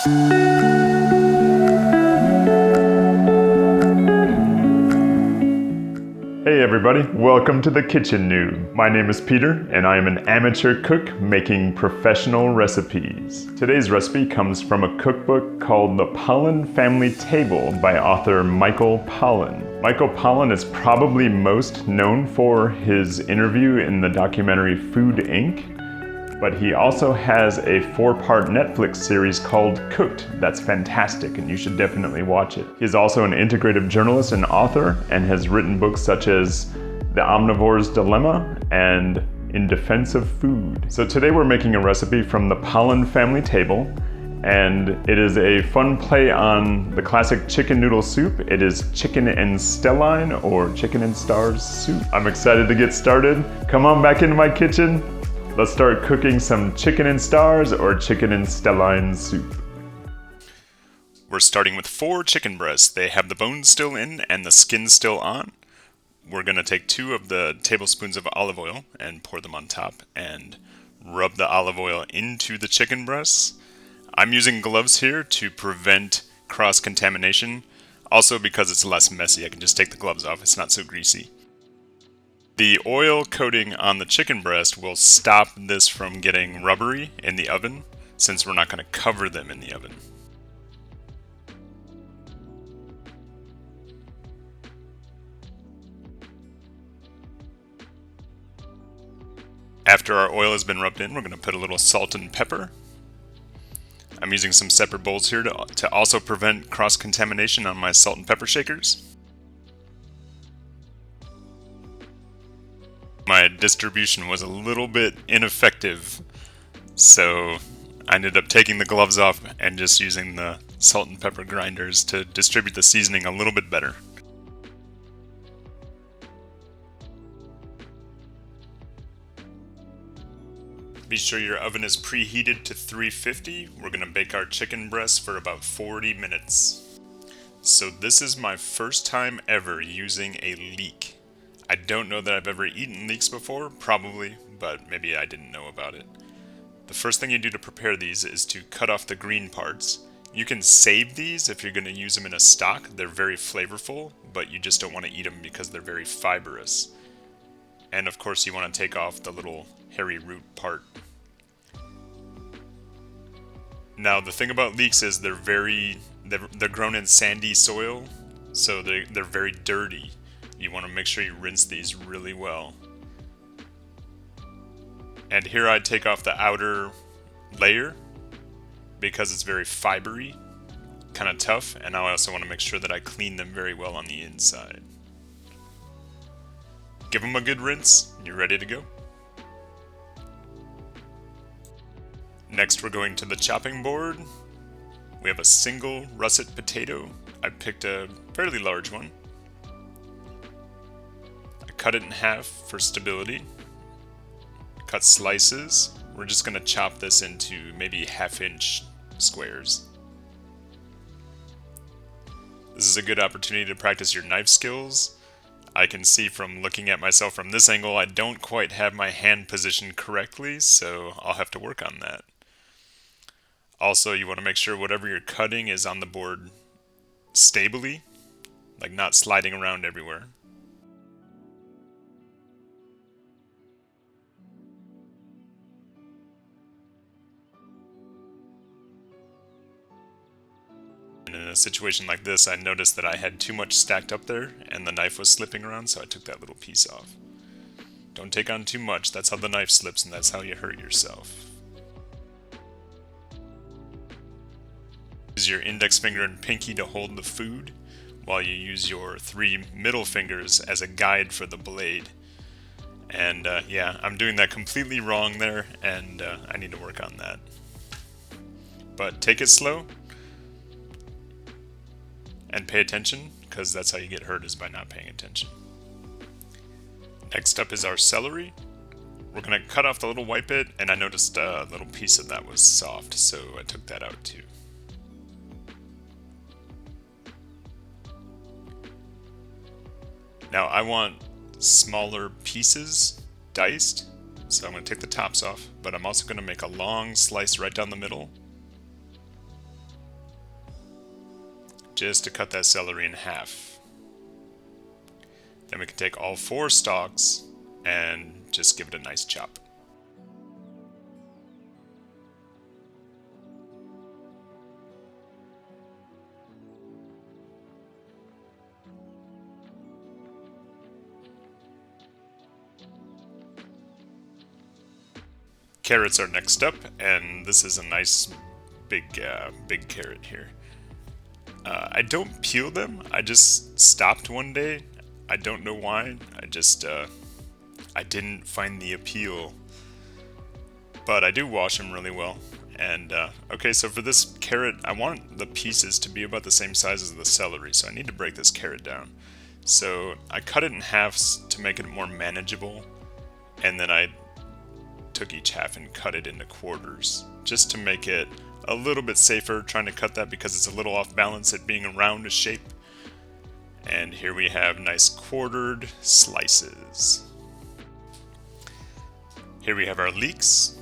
Hey everybody, welcome to the Kitchen Noob. My name is Peter and I am an amateur cook making professional recipes. Today's recipe comes from a cookbook called The Pollan Family Table by author Michael Pollan. Michael Pollan is probably most known for his interview in the documentary Food Inc., but he also has a 4-part Netflix series called Cooked that's fantastic and you should definitely watch it. He's also an integrative journalist and author and has written books such as The Omnivore's Dilemma and In Defense of Food. So today we're making a recipe from the Pollan Family Table, and it is a fun play on the classic chicken noodle soup. It is chicken and Stelline or chicken and stars soup. I'm excited to get started. Come on back into my kitchen. Let's start cooking some chicken and stars or chicken and Stelline soup. We're starting with 4 chicken breasts. They have the bones still in and the skin still on. We're going to take 2 of the tablespoons of olive oil and pour them on top and rub the olive oil into the chicken breasts. I'm using gloves here to prevent cross-contamination. Also because it's less messy, I can just take the gloves off. It's not so greasy. The oil coating on the chicken breast will stop this from getting rubbery in the oven, since we're not going to cover them in the oven. After our oil has been rubbed in, we're going to put a little salt and pepper. I'm using some separate bowls here to also prevent cross-contamination on my salt and pepper shakers. My distribution was a little bit ineffective, so I ended up taking the gloves off and just using the salt and pepper grinders to distribute the seasoning a little bit better. Be sure your oven is preheated to 350. We're going to bake our chicken breasts for about 40 minutes. So this is my first time ever using a leek. I don't know that I've ever eaten leeks before, probably, but maybe I didn't know about it. The first thing you do to prepare these is to cut off the green parts. You can save these if you're going to use them in a stock. They're very flavorful, but you just don't want to eat them because they're very fibrous. And of course you want to take off the little hairy root part. Now the thing about leeks is they're grown in sandy soil, so they're very dirty. You want to make sure you rinse these really well. And here I take off the outer layer because it's very fibery, kind of tough, and I also want to make sure that I clean them very well on the inside. Give them a good rinse, and you're ready to go. Next we're going to the chopping board. We have a single russet potato. I picked a fairly large one. Cut it in half for stability. Cut slices. We're just going to chop this into maybe 1/2-inch squares. This is a good opportunity to practice your knife skills. I can see from looking at myself from this angle I don't quite have my hand positioned correctly, so I'll have to work on that. Also, you want to make sure whatever you're cutting is on the board stably, like not sliding around everywhere. In a situation like this, I noticed that I had too much stacked up there and the knife was slipping around, so I took that little piece off. Don't take on too much, that's how the knife slips and that's how you hurt yourself. Use your index finger and pinky to hold the food, while you use your 3 middle fingers as a guide for the blade. And yeah, I'm doing that completely wrong there, and I need to work on that. But take it slow. And pay attention, because that's how you get hurt, is by not paying attention. Next up is our celery. We're going to cut off the little white bit, and I noticed a little piece of that was soft, so I took that out too. Now I want smaller pieces diced, so I'm going to take the tops off, but I'm also going to make a long slice right down the middle. just to cut that celery in half. Then we can take all 4 stalks and just give it a nice chop. Carrots are next up, and this is a nice big carrot here. I don't peel them. I just stopped one day. I don't know why. I didn't find the appeal. But I do wash them really well. And okay, so for this carrot, I want the pieces to be about the same size as the celery, so I need to break this carrot down. So I cut it in half to make it more manageable, and then I took each half and cut it into quarters, just to make it a little bit safer trying to cut that because it's a little off balance, it being a round shape. And here we have nice quartered slices. Here we have our leeks.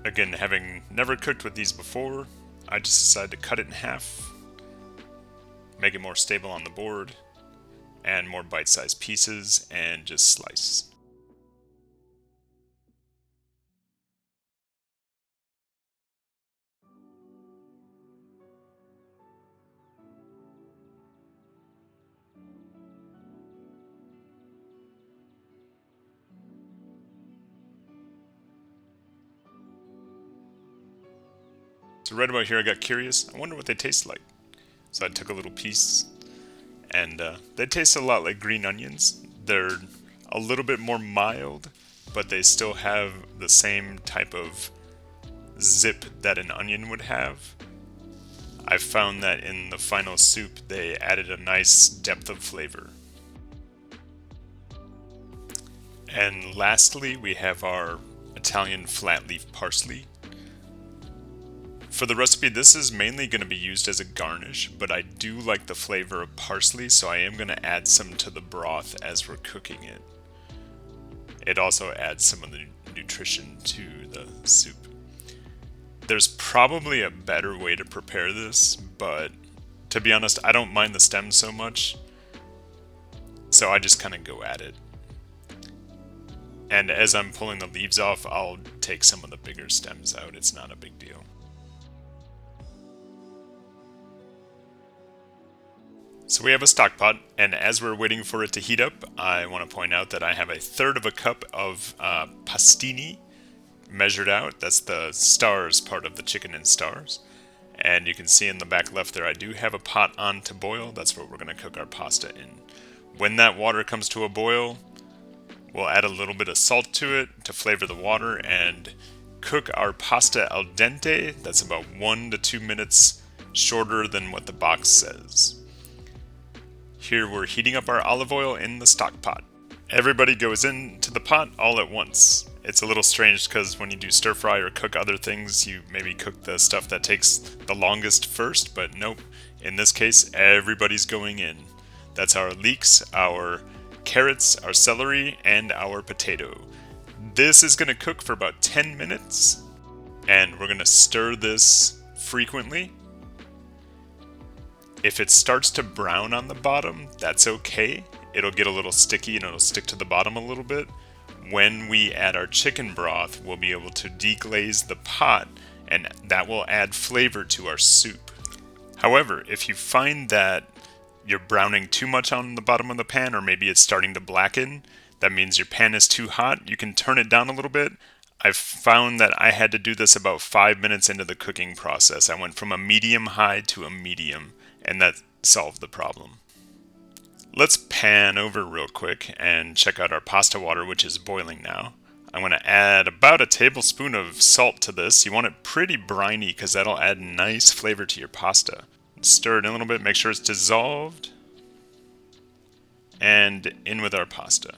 Again, having never cooked with these before, I just decided to cut it in half, make it more stable on the board, and more bite-sized pieces, and just slice. So right about here I got curious, I wonder what they taste like. So I took a little piece, and they taste a lot like green onions. They're a little bit more mild, but they still have the same type of zip that an onion would have. I found that in the final soup they added a nice depth of flavor. And lastly, we have our Italian flat leaf parsley. For the recipe, this is mainly going to be used as a garnish, but I do like the flavor of parsley, so I am going to add some to the broth as we're cooking it. It also adds some of the nutrition to the soup. There's probably a better way to prepare this, but to be honest, I don't mind the stems so much, so I just kind of go at it. And as I'm pulling the leaves off, I'll take some of the bigger stems out. It's not a big deal. So we have a stock pot, and as we're waiting for it to heat up, I want to point out that I have 1/3 of a cup of pastini measured out. That's the stars part of the chicken in stars. And you can see in the back left there, I do have a pot on to boil. That's what we're going to cook our pasta in. When that water comes to a boil, we'll add a little bit of salt to it to flavor the water and cook our pasta al dente. That's about 1 to 2 minutes shorter than what the box says. Here we're heating up our olive oil in the stock pot. Everybody goes into the pot all at once. It's a little strange because when you do stir fry or cook other things, you maybe cook the stuff that takes the longest first, but nope. In this case, everybody's going in. That's our leeks, our carrots, our celery, and our potato. This is going to cook for about 10 minutes, and we're going to stir this frequently. If it starts to brown on the bottom, that's okay. It'll get a little sticky and it'll stick to the bottom a little bit. When we add our chicken broth, we'll be able to deglaze the pot, and that will add flavor to our soup. However, if you find that you're browning too much on the bottom of the pan, or maybe it's starting to blacken, that means your pan is too hot. You can turn it down a little bit. I've found that I had to do this about 5 minutes into the cooking process. I went from a medium high to a medium, and that solved the problem. Let's pan over real quick and check out our pasta water, which is boiling now. I'm going to add about 1 tablespoon of salt to this. You want it pretty briny because that'll add nice flavor to your pasta. Stir it in a little bit, make sure it's dissolved, and in with our pasta.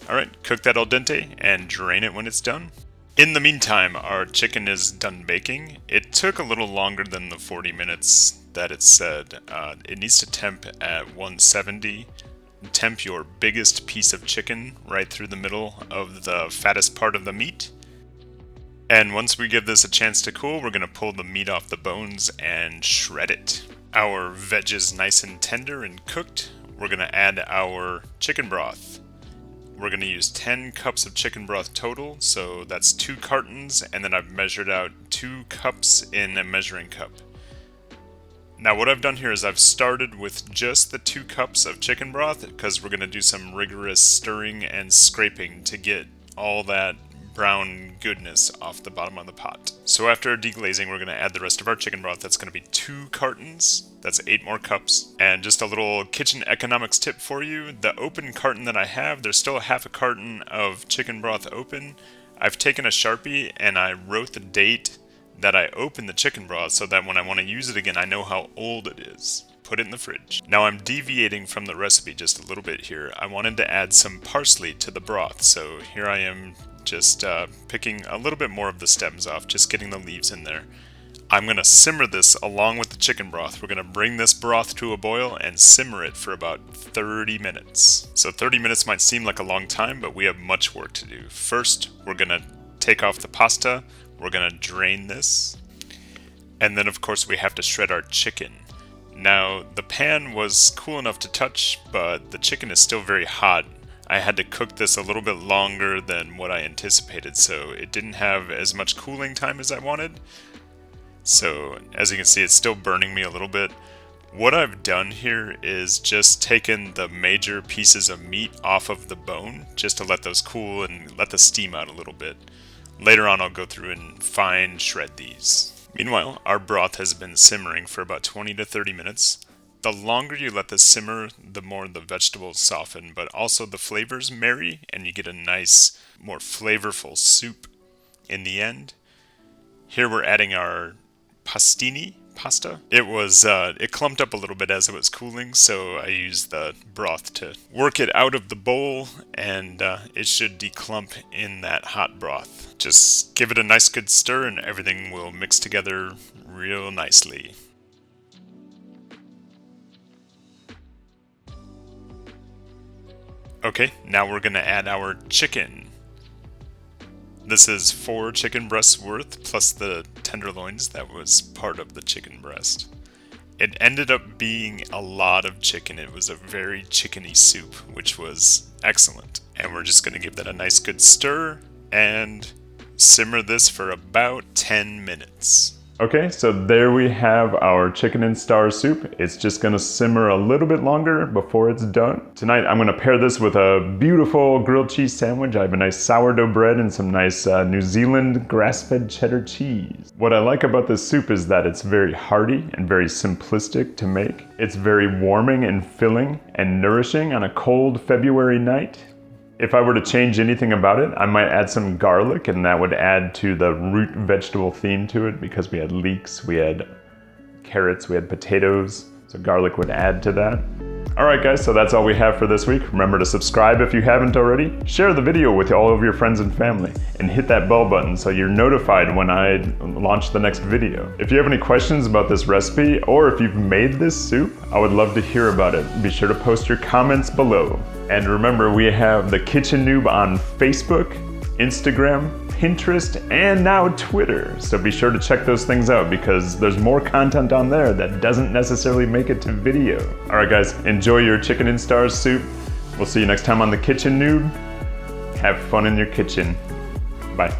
Alright, cook that al dente and drain it when it's done. In the meantime, our chicken is done baking. It took a little longer than the 40 minutes that it said. It needs to temp at 170. Temp your biggest piece of chicken right through the middle of the fattest part of the meat. And once we give this a chance to cool, we're going to pull the meat off the bones and shred it. Our veg is nice and tender and cooked. We're going to add our chicken broth. We're going to use 10 cups of chicken broth total, so that's 2 cartons, and then I've measured out 2 cups in a measuring cup. Now what I've done here is I've started with just the 2 cups of chicken broth because we're going to do some rigorous stirring and scraping to get all that brown goodness off the bottom of the pot. So after deglazing, we're going to add the rest of our chicken broth. That's going to be 2 cartons. That's 8 more cups. And just a little kitchen economics tip for you. The open carton that I have, there's still half a carton of chicken broth open. I've taken a Sharpie and I wrote the date that I opened the chicken broth so that when I want to use it again, I know how old it is. Put it in the fridge. Now I'm deviating from the recipe just a little bit here. I wanted to add some parsley to the broth, so here I am just picking a little bit more of the stems off, just getting the leaves in there. I'm going to simmer this along with the chicken broth. We're going to bring this broth to a boil and simmer it for about 30 minutes. So 30 minutes might seem like a long time, but we have much work to do. First, we're going to take off the pasta. We're going to drain this. And then, of course, we have to shred our chicken. Now, the pan was cool enough to touch, but the chicken is still very hot. I had to cook this a little bit longer than what I anticipated, so it didn't have as much cooling time as I wanted. So, as you can see, it's still burning me a little bit. What I've done here is just taken the major pieces of meat off of the bone, just to let those cool and let the steam out a little bit. Later on, I'll go through and fine shred these. Meanwhile, our broth has been simmering for about 20 to 30 minutes. The longer you let this simmer, the more the vegetables soften, but also the flavors marry, and you get a nice, more flavorful soup in the end. Here we're adding our pastini pasta. It clumped up a little bit as it was cooling, so I used the broth to work it out of the bowl, and it should declump in that hot broth. Just give it a nice good stir and everything will mix together real nicely. Okay, now we're going to add our chicken. This is 4 chicken breasts worth, plus the tenderloins that was part of the chicken breast. It ended up being a lot of chicken. It was a very chickeny soup, which was excellent. And we're just going to give that a nice good stir and simmer this for about 10 minutes. Okay, so there we have our chicken and star soup. It's just gonna simmer a little bit longer before it's done. Tonight I'm gonna pair this with a beautiful grilled cheese sandwich. I have a nice sourdough bread and some nice New Zealand grass-fed cheddar cheese. What I like about this soup is that it's very hearty and very simplistic to make. It's very warming and filling and nourishing on a cold February night. If I were to change anything about it, I might add some garlic, and that would add to the root vegetable theme to it because we had leeks, we had carrots, we had potatoes, so garlic would add to that. Alright guys, so that's all we have for this week. Remember to subscribe if you haven't already, share the video with all of your friends and family, and hit that bell button so you're notified when I launch the next video. If you have any questions about this recipe, or if you've made this soup, I would love to hear about it. Be sure to post your comments below. And remember, we have the Kitchen Noob on Facebook, Instagram, Pinterest, and now Twitter. So be sure to check those things out because there's more content on there that doesn't necessarily make it to video. All right, guys, enjoy your chicken and stars soup. We'll see you next time on the Kitchen Noob. Have fun in your kitchen. Bye.